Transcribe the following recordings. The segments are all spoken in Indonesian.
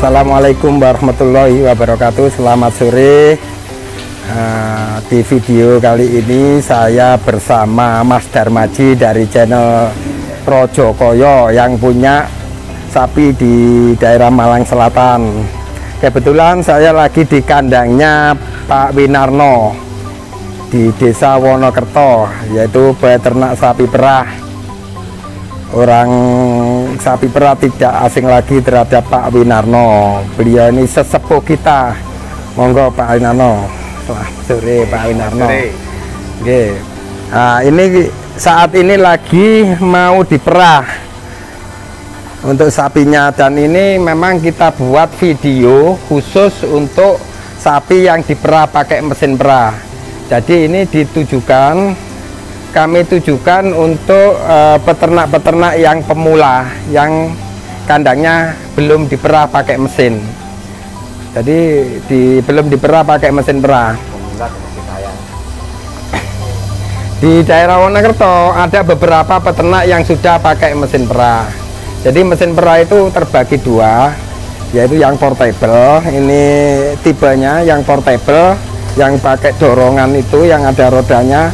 Assalamualaikum warahmatullahi wabarakatuh. Selamat sore. Di video kali ini saya bersama Mas Darmaji dari channel Projokoyo yang punya sapi di daerah Malang Selatan. Kebetulan saya lagi di kandangnya Pak Winarno di Desa Wonokerto, yaitu peternak sapi perah. Orang sapi perah tidak asing lagi terhadap Pak Winarno. Beliau ini sesepuh kita. Monggo Pak Winarno. Selamat sore Pak Winarno. Oke. Nah, ini saat ini lagi mau diperah untuk sapinya, dan ini memang kita buat video khusus untuk sapi yang diperah pakai mesin perah. Jadi ini kami tujukan untuk peternak-peternak yang pemula, yang kandangnya belum diperah pakai mesin. Jadi belum diperah pakai mesin perah. Di daerah Wonokerto ada beberapa peternak yang sudah pakai mesin perah. Jadi mesin perah itu terbagi dua, yaitu yang portable. Ini tipenya yang portable, yang pakai dorongan itu, yang ada rodanya.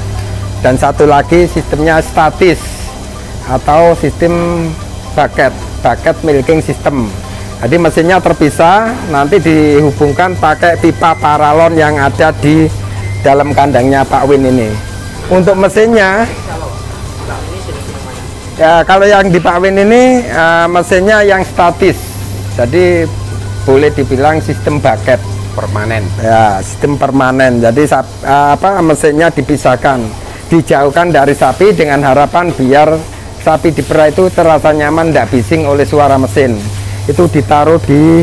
Dan satu lagi sistemnya statis atau sistem bucket milking system. Jadi mesinnya terpisah, nanti dihubungkan pakai pipa paralon yang ada di dalam kandangnya Pak Win ini. Untuk mesinnya, ya kalau yang di Pak Win ini mesinnya yang statis, jadi boleh dibilang sistem bucket permanen. Ya, sistem permanen. Jadi mesinnya dipisahkan, dijauhkan dari sapi dengan harapan biar sapi diperah itu terasa nyaman, tidak bising oleh suara mesin. Itu ditaruh di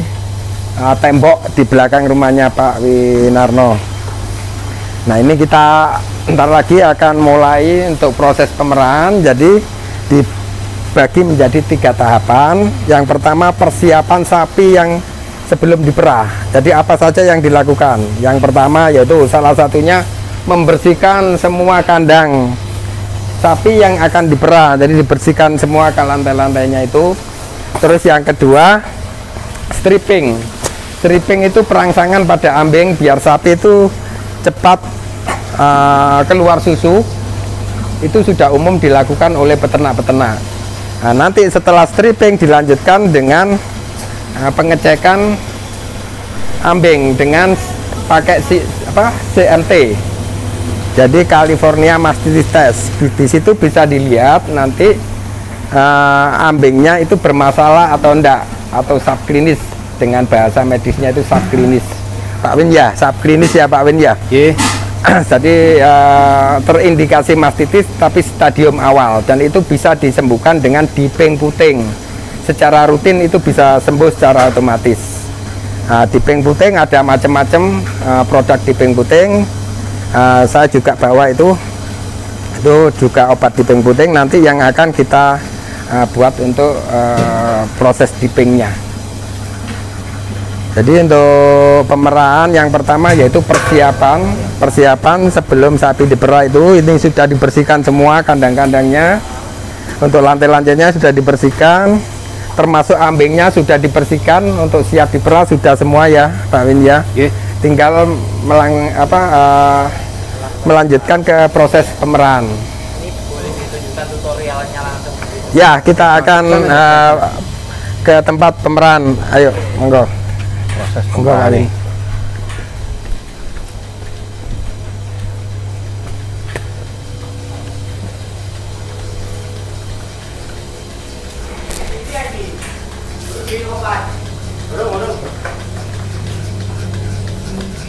tembok di belakang rumahnya Pak Winarno. Nah, ini kita ntar lagi akan mulai untuk proses pemerahan. Jadi dibagi menjadi 3 tahapan. Yang pertama persiapan sapi yang sebelum diperah. Jadi apa saja yang dilakukan? Yang pertama yaitu salah satunya membersihkan semua kandang sapi yang akan diperah. Jadi dibersihkan semua ke lantai-lantainya itu. Terus yang kedua stripping. Stripping itu perangsangan pada ambing biar sapi itu cepat keluar susu. Itu sudah umum dilakukan oleh peternak-peternak. Nah, nanti setelah stripping dilanjutkan dengan pengecekan ambing dengan pakai CMT. Jadi California Mastitis Test. Di situ bisa dilihat nanti ambingnya itu bermasalah atau enggak, atau subklinis, dengan bahasa medisnya itu subklinis. Pak Win ya, subklinis ya Pak Win ya. Yeah. Jadi terindikasi mastitis tapi stadium awal, dan itu bisa disembuhkan dengan diping puting. Secara rutin itu bisa sembuh secara otomatis. Nah, diping puting ada macam-macam produk diping puting. Saya juga bawa itu juga obat diping puting nanti yang akan kita buat untuk proses dipingnya. Jadi untuk pemerahan yang pertama yaitu persiapan sebelum sapi diperah itu. Ini sudah dibersihkan semua kandang-kandangnya. Untuk lantai-lantainya sudah dibersihkan, termasuk ambingnya sudah dibersihkan untuk siap diperah sudah semua ya Pak Win ya. Yeah. Tinggal melanjutkan ke proses pemerahan. Ini boleh ditunjukkan tutorialnya langsung? Ya, kita akan ke tempat pemerahan. Ayo, monggo. Proses pemerahan ini.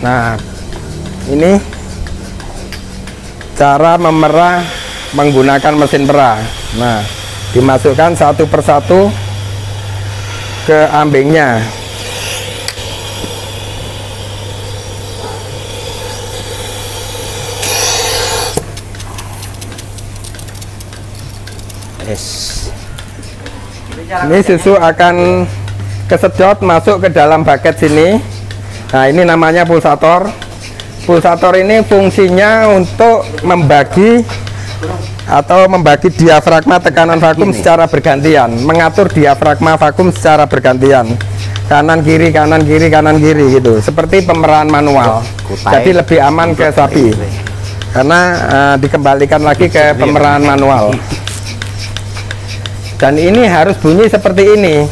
Nah, ini cara memerah menggunakan mesin perah. Nah, dimasukkan satu persatu ke ambingnya. Ini susu akan kesedot masuk ke dalam bucket sini. Nah, ini namanya pulsator. Pulsator ini fungsinya untuk membagi diafragma tekanan vakum secara bergantian, mengatur diafragma vakum secara bergantian. kanan kiri kanan kiri kanan kiri gitu, seperti pemerahan manual. Jadi lebih aman ke sapi karena dikembalikan lagi ke pemerahan manual. Dan ini harus bunyi seperti ini.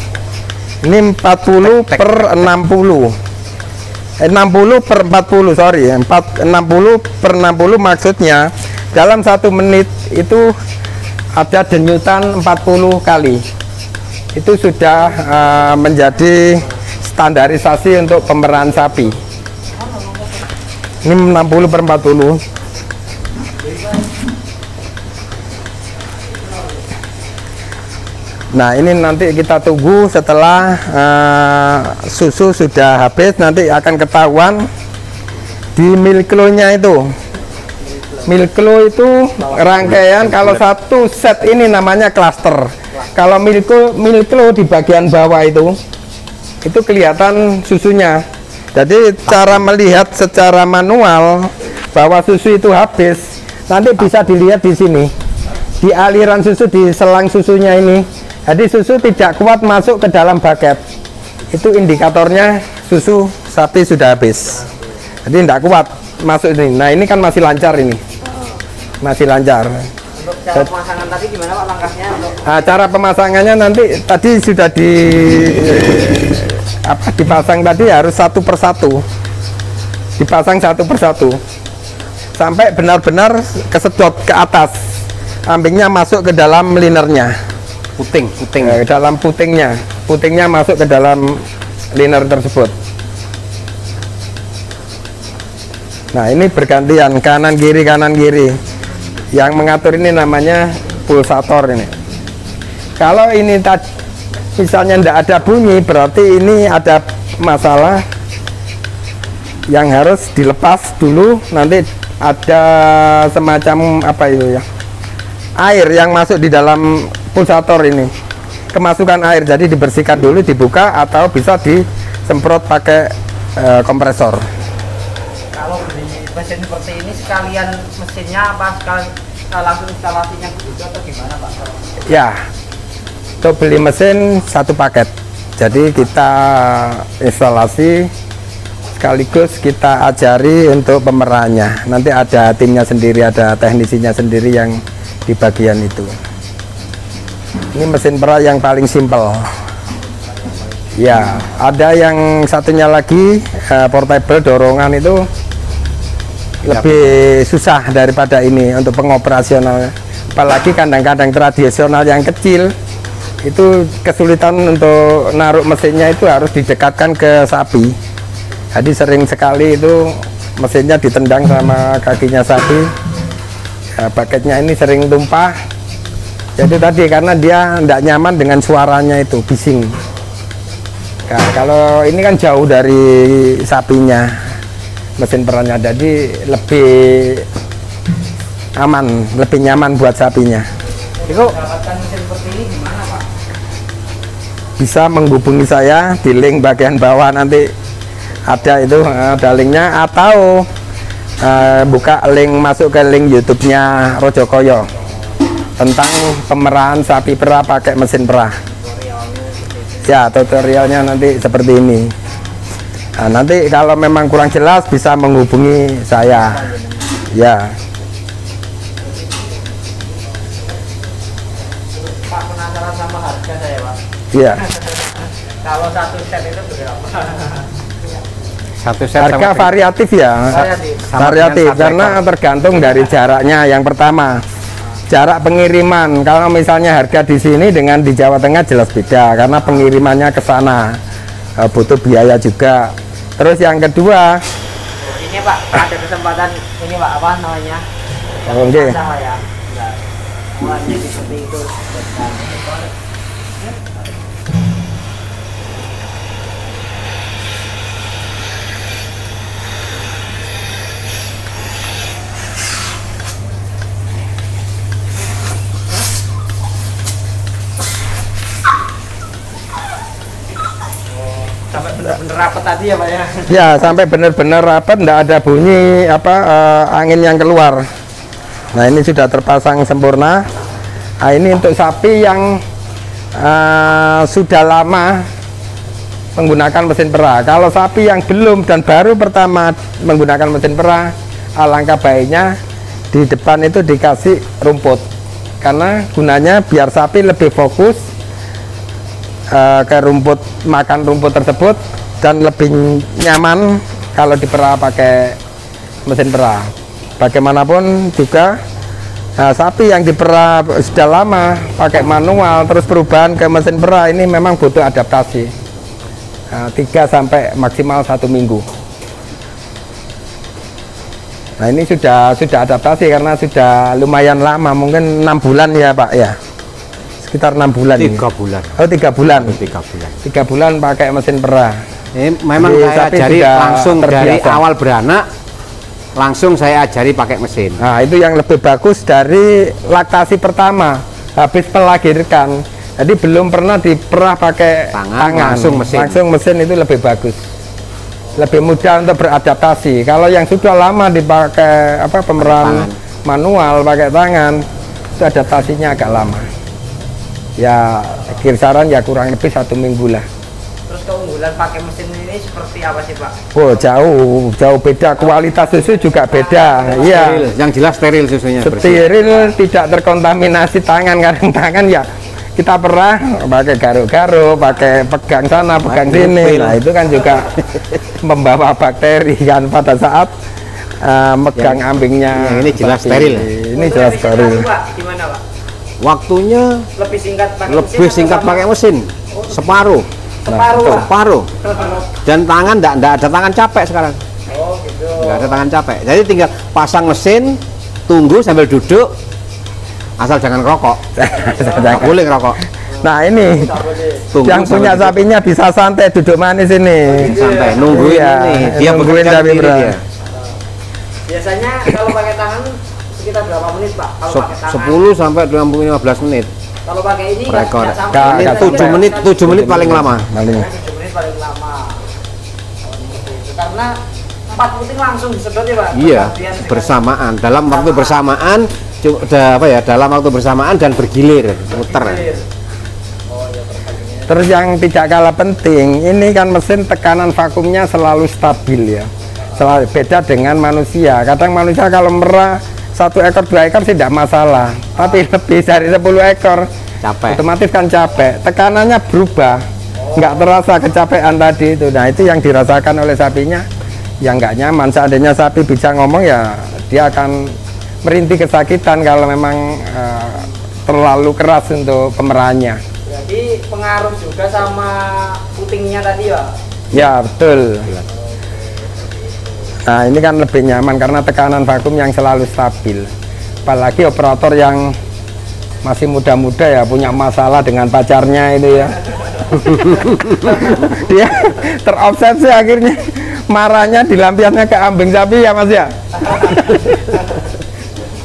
Ini 40 per 60. 60 per 40, sorry, 60 per 60 maksudnya dalam 1 menit itu ada denyutan 40 kali. Itu sudah menjadi standarisasi untuk pemerahan sapi. Ini 60 per 40. Nah, ini nanti kita tunggu setelah susu sudah habis, nanti akan ketahuan di milklo-nya itu. Milklo itu rangkaian, kalau satu set ini namanya klaster. Kalau milklo di bagian bawah itu kelihatan susunya. Jadi cara melihat secara manual bahwa susu itu habis, nanti bisa dilihat di sini. Di aliran susu, di selang susunya ini. Jadi susu tidak kuat masuk ke dalam bucket. Itu indikatornya susu sapi sudah habis. Jadi tidak kuat masuk ini. Nah, ini kan masih lancar ini. Masih lancar. Untuk cara pemasangan tadi gimana Pak langkahnya? Nah, cara pemasangannya nanti tadi sudah dipasang tadi harus satu persatu. Dipasang satu persatu. Sampai benar-benar kesedot ke atas. Kambingnya masuk ke dalam linernya. Puting dalam putingnya masuk ke dalam liner tersebut. Nah, ini bergantian kanan kiri. Yang mengatur ini namanya pulsator ini. Kalau ini misalnya tidak ada bunyi, berarti ini ada masalah yang harus dilepas dulu. Nanti ada semacam apa itu ya, air yang masuk di dalam pulsator ini, kemasukan air, jadi dibersihkan dulu, dibuka atau bisa disemprot pakai kompresor. Kalau beli mesin seperti ini sekalian mesinnya apa sekalian langsung instalasinya begitu atau gimana Pak? Ya, untuk beli mesin satu paket, jadi kita instalasi sekaligus kita ajari untuk pemerahannya. Nanti ada timnya sendiri, ada teknisinya sendiri yang di bagian itu. Ini mesin perah yang paling simpel. Ya, ada yang satunya lagi portable dorongan, itu lebih susah daripada ini untuk pengoperasionalnya. Apalagi kandang-kandang tradisional yang kecil itu kesulitan untuk naruh mesinnya, itu harus didekatkan ke sapi. Jadi sering sekali itu mesinnya ditendang sama kakinya sapi. Paketnya ini sering tumpah. Jadi tadi karena dia tidak nyaman dengan suaranya itu, bising. Nah, kalau ini kan jauh dari sapinya mesin perahnya, jadi lebih aman, lebih nyaman buat sapinya. Itu mendapatkan mesin seperti ini gimana Pak? Bisa menghubungi saya di link bagian bawah, nanti ada itu, ada linknya, atau buka link, masuk ke link YouTube-nya Rojokoyo tentang pemerahan sapi perah pakai mesin perah. Ya, tutorialnya nanti seperti ini. Nah, nanti kalau memang kurang jelas bisa menghubungi saya. Ya. Pak, penasaran sama harga saya Pak? Iya. Kalau satu set itu berapa? Satu set harga variatif ya. Variatif karena tergantung dari jaraknya. Yang pertama, jarak pengiriman. Kalau misalnya harga di sini dengan di Jawa Tengah jelas beda karena pengirimannya ke sana butuh biaya juga. Terus yang kedua, ini Pak, ada kesempatan ini Pak, apa namanya? Oke. Sama ya. Mulanya seperti itu. Sampai benar-benar rapat tadi ya Pak ya? Ya, sampai benar-benar rapat, tidak ada bunyi angin yang keluar. Nah, ini sudah terpasang sempurna. Nah, ini untuk sapi yang sudah lama menggunakan mesin perah. Kalau sapi yang belum dan baru pertama menggunakan mesin perah, alangkah baiknya di depan itu dikasih rumput, karena gunanya biar sapi lebih fokus ke rumput, makan rumput tersebut, dan lebih nyaman kalau diperah pakai mesin perah. Bagaimanapun juga sapi yang diperah sudah lama pakai manual terus perubahan ke mesin perah ini memang butuh adaptasi 3 sampai maksimal 1 minggu. Nah ini sudah adaptasi karena sudah lumayan lama, mungkin 6 bulan ya Pak ya, sekitar 6 bulan. 3 bulan. Oh 3 bulan. 3 bulan. 3 bulan pakai mesin perah. Ini memang Jadi, saya ajari langsung dari terbiasa. awal beranak, langsung saya ajari pakai mesin. Nah itu yang lebih bagus dari laktasi pertama, habis melahirkan. Jadi belum pernah diperah pakai tangan, langsung mesin itu lebih bagus, lebih mudah untuk beradaptasi. Kalau yang sudah lama dipakai pemerahan manual pakai tangan, itu adaptasinya agak lama. Ya kisaran ya kurang lebih 1 minggu lah. Terus keunggulan pakai mesin ini seperti apa sih Pak? Oh jauh beda, kualitas susu juga beda. Iya. Yang jelas steril susunya. Steril, tidak terkontaminasi tangan. Kadang tangan ya kita perah pakai garuk-garuk, pakai pegang sana, pegang sini. Nah itu kan juga membawa bakteri kan pada saat megang ambingnya. Ini jelas steril. Ini jelas steril. Pak, gimana Pak? Waktunya lebih singkat pakai mesin, separuh. Separuh. Dan tangan enggak ada tangan capek sekarang. Oh gitu. Enggak ada tangan capek. Jadi tinggal pasang mesin, tunggu sambil duduk, asal jangan rokok. Jangan boleh ngerokok. Nah ini yang punya sapinya bisa santai duduk manis ini. Santai nungguin ini. Dia nungguin sapi dia. Biasanya kalau pakai tangan sekitar berapa menit Pak? Kalau pakai tangan 10 sampai 15 menit. Kalau pakai ini Rekor. nggak sampai. Ini 7 menit paling lama. 7 menit paling lama. Oh, gitu. Karena 4 puting langsung disedot ya Pak? Iya, Bergantian dengan- bersamaan. Dalam waktu bersamaan, dalam waktu bersamaan dan bergilir, muter. Oh ya pertandingannya. Terus yang tidak kalah penting, ini kan mesin tekanan vakumnya selalu stabil ya. Selalu beda dengan manusia. Kadang manusia kalau merah 1 ekor 2 ekor sih tidak masalah, tapi lebih dari 10 ekor Capek. otomatis kan capek, tekanannya berubah, nggak terasa kecapean tadi itu. Nah itu yang dirasakan oleh sapinya, yang nggak nyaman. Seandainya sapi bisa ngomong ya dia akan merintih kesakitan kalau memang terlalu keras untuk pemerahannya. Jadi pengaruh juga sama putingnya tadi ya? Ya betul. Nah ini kan lebih nyaman karena tekanan vakum yang selalu stabil. Apalagi operator yang masih muda-muda ya, punya masalah dengan pacarnya itu ya. Dia terobsesi akhirnya, marahnya dilampiasnya ke ambing sapi ya Mas ya.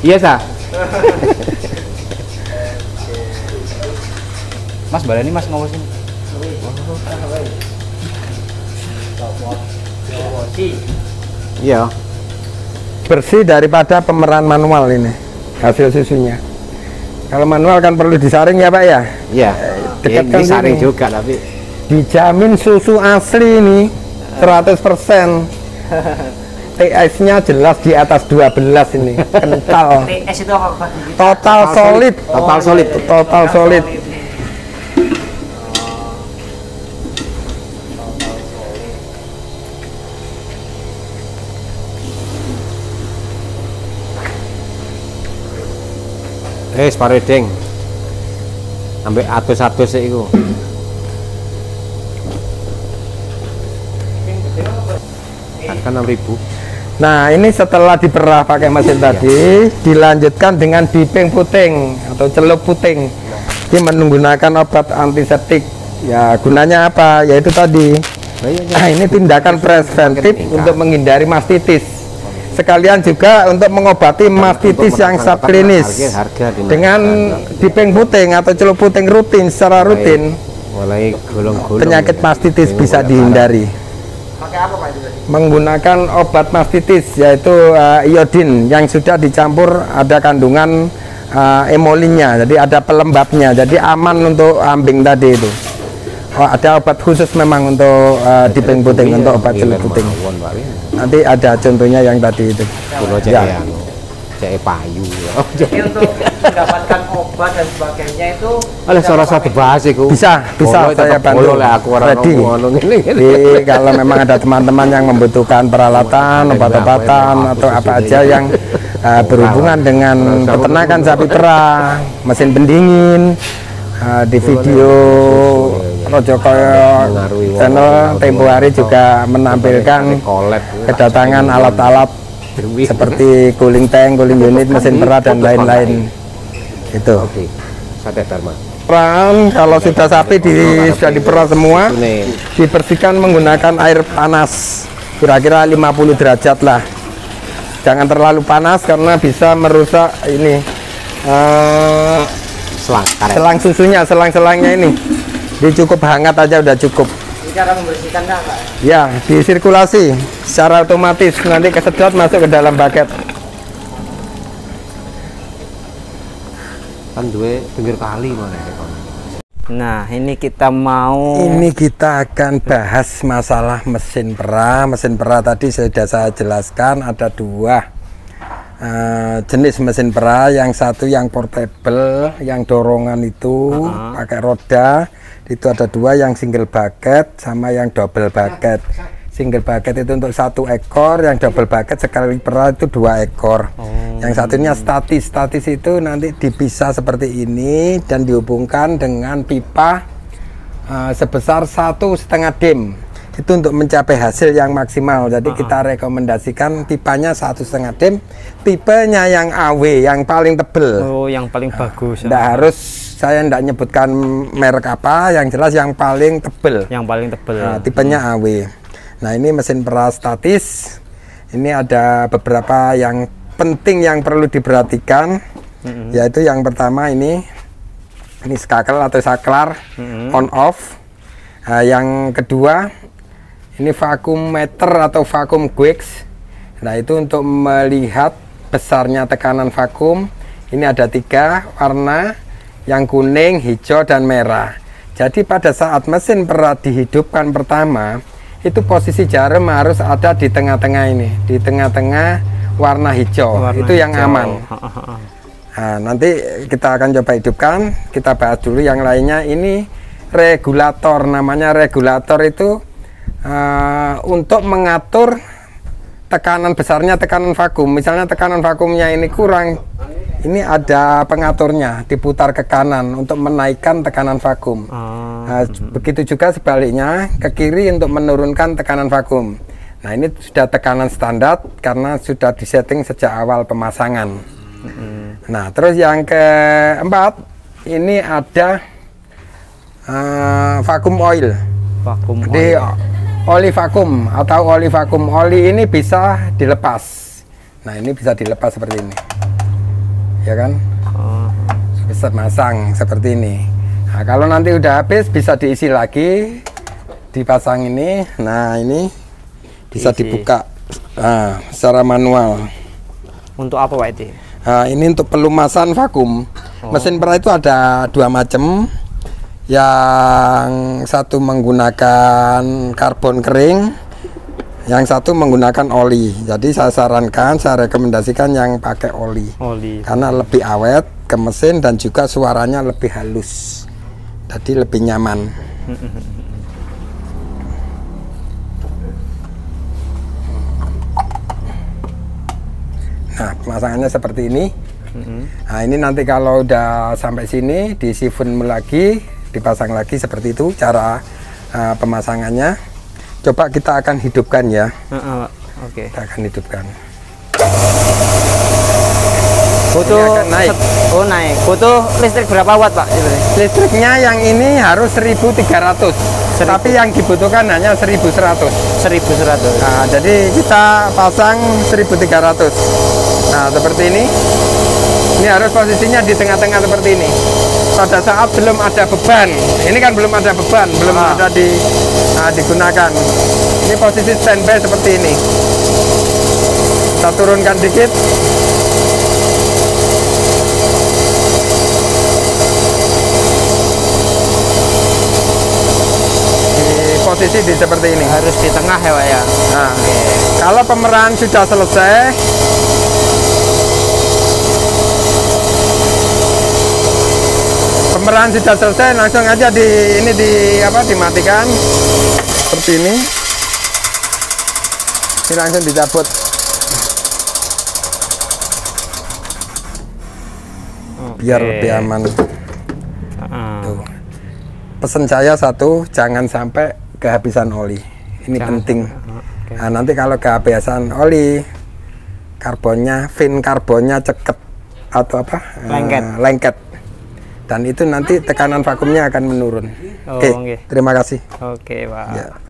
Iya sah. Mas baleni Mas ngawasin. Iya. Bersih daripada pemerahan manual ini hasil susunya. Kalau manual kan perlu disaring ya Pak ya. Iya. Dekatkan Ini saring sini. juga tapi Dijamin susu asli ini 100%. TS-nya jelas di atas 12 ini, kental. TS itu apa Pak? Total solid. Total solid. Total solid. Sparedeng. Ambek atus-atus iku. Harga 6.000. Nah ini setelah diperah pakai mesin tadi, dilanjutkan dengan diping puting atau celup puting. Ini menggunakan obat antiseptik. Ya gunanya apa? Yaitu tadi. Nah, ini tindakan preventif untuk menghindari mastitis. Sekalian juga untuk mengobati mastitis yang subklinis. Dengan diping puting atau celup puting rutin secara rutin, mulai golong-golong penyakit mastitis bisa dihindari. Pakai apa Pak itu tadi? Menggunakan obat mastitis yaitu iodin yang sudah dicampur ada kandungan emolinnya, jadi ada pelembabnya, jadi aman untuk ambing tadi itu. Oh, ada obat khusus memang untuk diping puting, untuk obat celup puting. Nanti ada contohnya yang tadi itu. Kulo Ya. cek payu. Jadi untuk mendapatkan obat dan sebagainya itu Oleh salah satu bahas iku. Bisa saya bantu. Ready. Jadi kalau memang ada teman-teman yang membutuhkan peralatan, obat-obatan atau apa aja yang berhubungan dengan peternakan sapi perah, mesin pendingin, di video Rojo Koyo channel tempo hari juga menampilkan kedatangan alat-alat seperti cooling tank, cooling unit, mesin perah dan lain-lain. Itu. Oke. Sate Dharma. Peran kalau sudah sapi sudah diperah semua, dibersihkan menggunakan air panas kira-kira 50 derajat lah. Jangan terlalu panas karena bisa merusak ini selang susunya, selang-selangnya ini. Jadi cukup hangat aja udah cukup. cara membersihkannya Pak? Ya, disirkulasi secara otomatis, nanti kesedot masuk ke dalam bucket. Kan duwe pinggir kali mana ya. Nah, ini kita mau akan bahas masalah mesin perah. Mesin perah tadi sudah saya jelaskan ada dua jenis mesin perah. Yang satu yang portable, yang dorongan itu pakai roda. Itu ada dua, yang single bucket sama yang double bucket. Single bucket itu untuk 1 ekor, yang double bucket sekali perah itu 2 ekor. Yang satunya statis. Statis itu nanti dipisah seperti ini dan dihubungkan dengan pipa sebesar 1,5 dim. Itu untuk mencapai hasil yang maksimal. Jadi kita rekomendasikan pipanya 1,5 dim. Tipenya yang AW, yang paling tebel. Oh, yang paling bagus. Nggak harus, saya tidak nyebutkan merek apa, yang jelas yang paling tebel. Yang paling tebel. Nah, tipenya AW. Nah, ini mesin perah statis. Ini ada beberapa yang penting yang perlu diperhatikan, yaitu yang pertama ini skakel atau saklar on off. Yang kedua ini vacuum meter atau vacuum gauge. Nah, itu untuk melihat besarnya tekanan vakum. Ini ada 3 warna, yang kuning, hijau, dan merah. Jadi pada saat mesin perah dihidupkan pertama, itu posisi jarum harus ada di tengah-tengah ini, di tengah-tengah warna hijau. Itu yang aman. Nah, nanti kita akan coba hidupkan. Kita bahas dulu yang lainnya. Ini regulator, namanya regulator itu untuk mengatur tekanan besarnya tekanan vakum. Misalnya tekanan vakumnya ini kurang, ini ada pengaturnya, diputar ke kanan untuk menaikkan tekanan vakum. Nah, begitu juga sebaliknya ke kiri untuk menurunkan tekanan vakum. Nah, ini sudah tekanan standar karena sudah disetting sejak awal pemasangan. Nah, terus yang keempat ini ada vakum oil. Jadi oli vakum atau oli vakum. Oli ini bisa dilepas. Nah, ini bisa dilepas seperti ini, ya kan? Bisa masang seperti ini. Nah, kalau nanti udah habis bisa diisi lagi, dipasang ini. Nah, ini bisa dibuka secara manual. Untuk apa Pak itu? Nah, ini untuk pelumasan vakum. Mesin perah itu ada 2 macam. Yang satu menggunakan karbon kering, yang satu menggunakan oli. Jadi saya sarankan, saya rekomendasikan yang pakai oli. Karena lebih awet ke mesin dan juga suaranya lebih halus. Jadi lebih nyaman. Nah, pemasangannya seperti ini. Nah, ini nanti kalau udah sampai sini diisi funnel lagi, dipasang lagi seperti itu cara pemasangannya. Coba kita akan hidupkan ya. Oke. Kita akan hidupkan. Butuh naik. Naik. Butuh listrik berapa watt Pak? Listriknya yang ini harus 1.300. Tapi yang dibutuhkan hanya 1.100. 1.100. Nah, jadi kita pasang 1.300. Nah, seperti ini. Ini harus posisinya di tengah-tengah seperti ini. Pada saat belum ada beban, ini kan belum ada beban, belum ada digunakan. Ini posisi standby seperti ini. Kita turunkan dikit. posisi di seperti ini. Harus di tengah ya Pak ya. Nah, kalau pemerahan sudah selesai, langsung aja dimatikan seperti ini. Ini langsung dicabut. Biar lebih aman. Tuh. Pesan saya satu, jangan sampai kehabisan oli. Ini penting. Nah, nanti kalau kehabisan oli, fin karbonnya ceket atau apa? Lengket. Dan itu nanti tekanan vakumnya akan menurun. Oke, terima kasih. Oke, Pak. Ya.